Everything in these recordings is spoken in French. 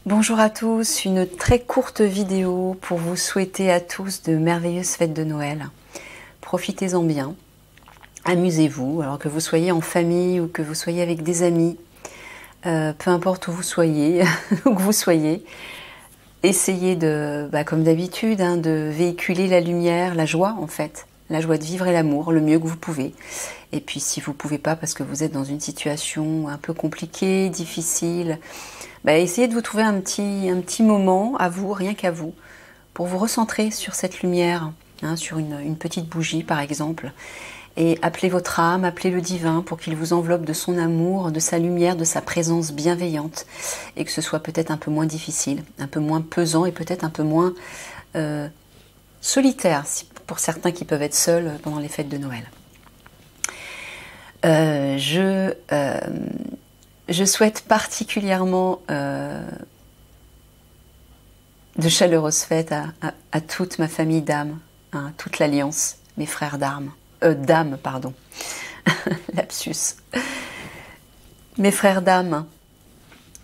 Bonjour à tous, une très courte vidéo pour vous souhaiter à tous de merveilleuses fêtes de Noël. Profitez-en bien, amusez-vous, alors que vous soyez en famille ou que vous soyez avec des amis, peu importe où vous soyez, où que vous soyez, essayez de, comme d'habitude, de véhiculer la lumière, la joie en fait, la joie de vivre et l'amour le mieux que vous pouvez. Et puis si vous ne pouvez pas parce que vous êtes dans une situation un peu compliquée, difficile, essayez de vous trouver un petit moment à vous, rien qu'à vous, pour vous recentrer sur cette lumière, sur une petite bougie par exemple, et appelez votre âme, appelez le divin pour qu'il vous enveloppe de son amour, de sa lumière, de sa présence bienveillante, et que ce soit peut-être un peu moins difficile, un peu moins pesant et peut-être un peu moins solitaire, pour certains qui peuvent être seuls pendant les fêtes de Noël. Je souhaite particulièrement de chaleureuses fêtes à toute ma famille d'âmes, toute l'Alliance, mes frères d'âmes, pardon, lapsus. Mes frères d'âmes,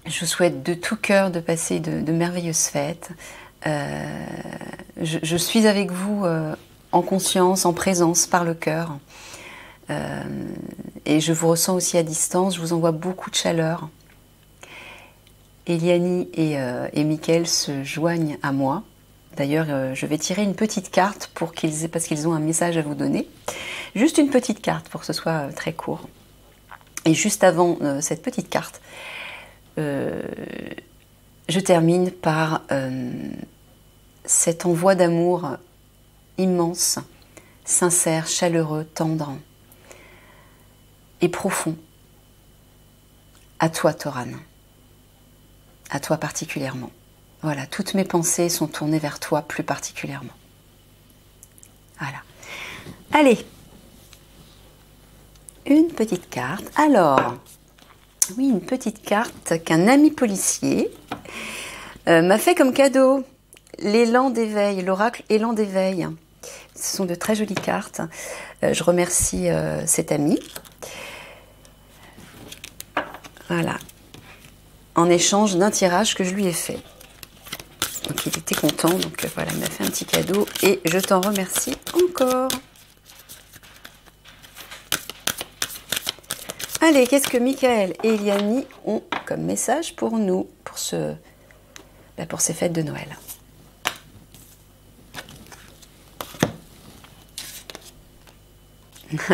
je souhaite de tout cœur de passer de merveilleuses fêtes. Je suis avec vous en conscience, en présence, par le cœur. Et je vous ressens aussi à distance, je vous envoie beaucoup de chaleur. Eliani et Mickaël se joignent à moi. D'ailleurs, je vais tirer une petite carte parce qu'ils ont un message à vous donner. Juste une petite carte pour que ce soit très court. Et juste avant cette petite carte, je termine par cet envoi d'amour immense, sincère, chaleureux, tendre et profond à toi, Toran, à toi particulièrement. Voilà, toutes mes pensées sont tournées vers toi plus particulièrement. Voilà. Allez, une petite carte. Alors, oui, une petite carte qu'un ami policier m'a fait comme cadeau. L'élan d'éveil, l'oracle élan d'éveil. Ce sont de très jolies cartes. Je remercie cet ami. Voilà, en échange d'un tirage que je lui ai fait. Donc il était content, donc voilà, il m'a fait un petit cadeau et je t'en remercie encore. Allez, qu'est-ce que Mickaël et Eliani ont comme message pour nous, pour ces fêtes de Noël?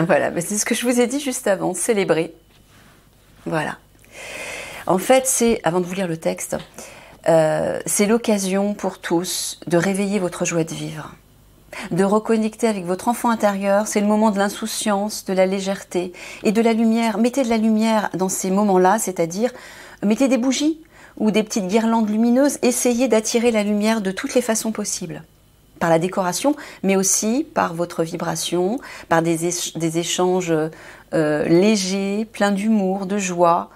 Voilà, c'est ce que je vous ai dit juste avant, célébrer. Voilà. En fait, avant de vous lire le texte, c'est l'occasion pour tous de réveiller votre joie de vivre, de reconnecter avec votre enfant intérieur. C'est le moment de l'insouciance, de la légèreté et de la lumière. Mettez de la lumière dans ces moments-là, c'est-à-dire mettez des bougies ou des petites guirlandes lumineuses. Essayez d'attirer la lumière de toutes les façons possibles. Par la décoration, mais aussi par votre vibration, par des échanges légers, pleins d'humour, de joie,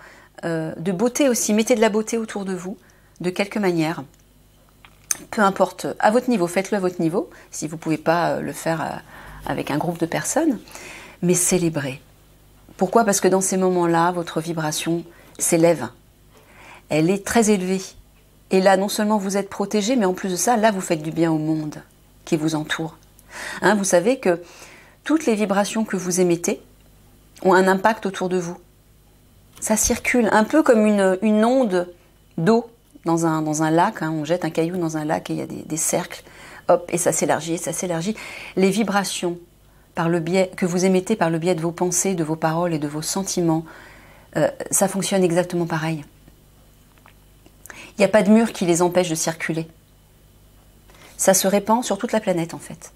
de beauté aussi. Mettez de la beauté autour de vous, de quelque manière. Peu importe, à votre niveau, faites-le à votre niveau, si vous ne pouvez pas le faire avec un groupe de personnes, mais célébrez. Pourquoi? Parce que dans ces moments-là, votre vibration s'élève. Elle est très élevée. Et là, non seulement vous êtes protégé, mais en plus de ça, là, vous faites du bien au monde qui vous entoure. Vous savez que toutes les vibrations que vous émettez ont un impact autour de vous. Ça circule un peu comme une onde d'eau dans un lac. On jette un caillou dans un lac et il y a des cercles. Hop, et ça s'élargit, et ça s'élargit. Les vibrations que vous émettez par le biais de vos pensées, de vos paroles et de vos sentiments, ça fonctionne exactement pareil. Il n'y a pas de mur qui les empêche de circuler. Ça se répand sur toute la planète en fait.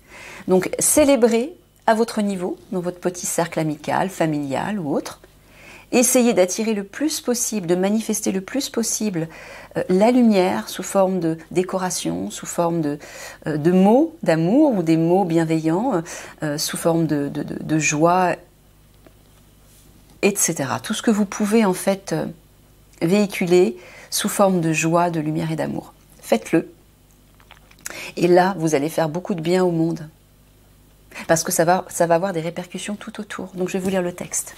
Donc célébrez à votre niveau, dans votre petit cercle amical, familial ou autre. Essayez d'attirer le plus possible, de manifester le plus possible la lumière sous forme de décoration, sous forme de mots d'amour ou des mots bienveillants, sous forme de joie, etc. Tout ce que vous pouvez en fait véhiculer sous forme de joie, de lumière et d'amour. Faites-le. Et là, vous allez faire beaucoup de bien au monde. Parce que ça va avoir des répercussions tout autour. Donc je vais vous lire le texte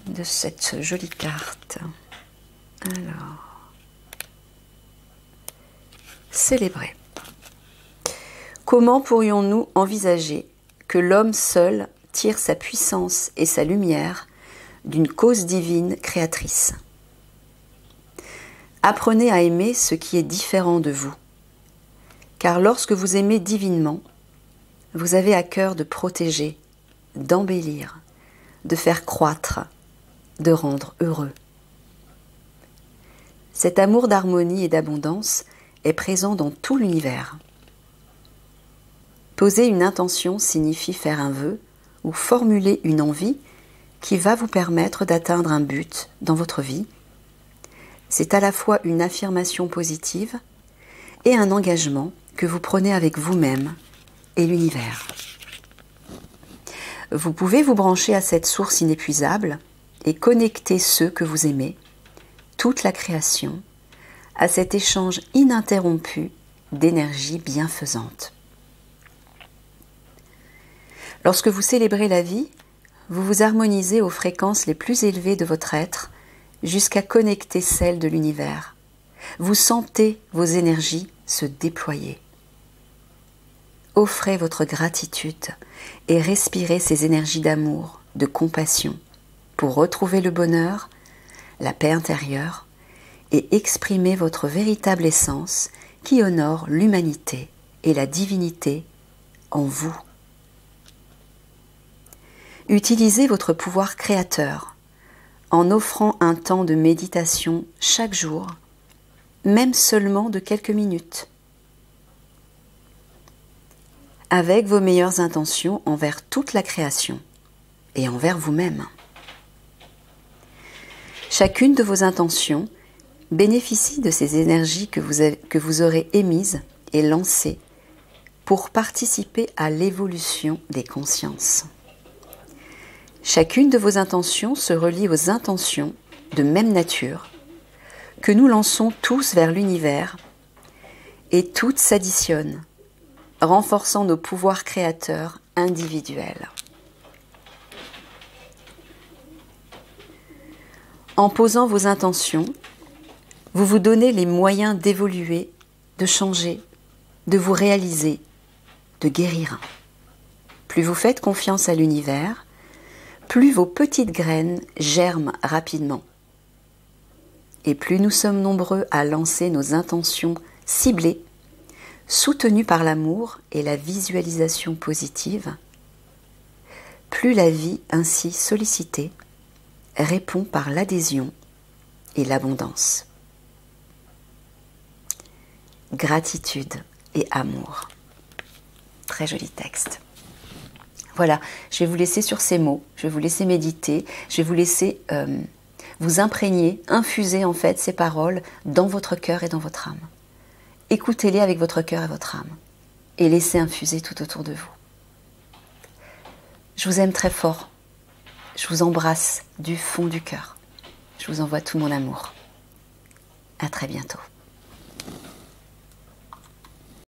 de cette jolie carte. Alors, célébrer. Comment pourrions-nous envisager que l'homme seul tire sa puissance et sa lumière d'une cause divine créatrice? Apprenez à aimer ce qui est différent de vous, car lorsque vous aimez divinement, vous avez à cœur de protéger, d'embellir, de faire croître, de rendre heureux. Cet amour d'harmonie et d'abondance est présent dans tout l'univers. Poser une intention signifie faire un vœu ou formuler une envie qui va vous permettre d'atteindre un but dans votre vie. C'est à la fois une affirmation positive et un engagement que vous prenez avec vous-même et l'univers. Vous pouvez vous brancher à cette source inépuisable et connecter ceux que vous aimez, toute la création, à cet échange ininterrompu d'énergie bienfaisante. Lorsque vous célébrez la vie, vous vous harmonisez aux fréquences les plus élevées de votre être jusqu'à connecter celles de l'univers. Vous sentez vos énergies se déployer. Offrez votre gratitude et respirez ces énergies d'amour, de compassion, pour retrouver le bonheur, la paix intérieure et exprimer votre véritable essence qui honore l'humanité et la divinité en vous. Utilisez votre pouvoir créateur en offrant un temps de méditation chaque jour, même seulement de quelques minutes, avec vos meilleures intentions envers toute la création et envers vous-même. Chacune de vos intentions bénéficie de ces énergies que vous aurez émises et lancées pour participer à l'évolution des consciences. Chacune de vos intentions se relie aux intentions de même nature que nous lançons tous vers l'univers et toutes s'additionnent, renforçant nos pouvoirs créateurs individuels. En posant vos intentions, vous vous donnez les moyens d'évoluer, de changer, de vous réaliser, de guérir. Plus vous faites confiance à l'univers, plus vos petites graines germent rapidement. Et plus nous sommes nombreux à lancer nos intentions ciblées, soutenues par l'amour et la visualisation positive, plus la vie ainsi sollicitée répond par l'adhésion et l'abondance. Gratitude et amour. Très joli texte. Voilà, je vais vous laisser sur ces mots, je vais vous laisser méditer, je vais vous laisser vous imprégner, infuser en fait ces paroles dans votre cœur et dans votre âme. Écoutez-les avec votre cœur et votre âme et laissez infuser tout autour de vous. Je vous aime très fort, je vous embrasse du fond du cœur, je vous envoie tout mon amour. À très bientôt.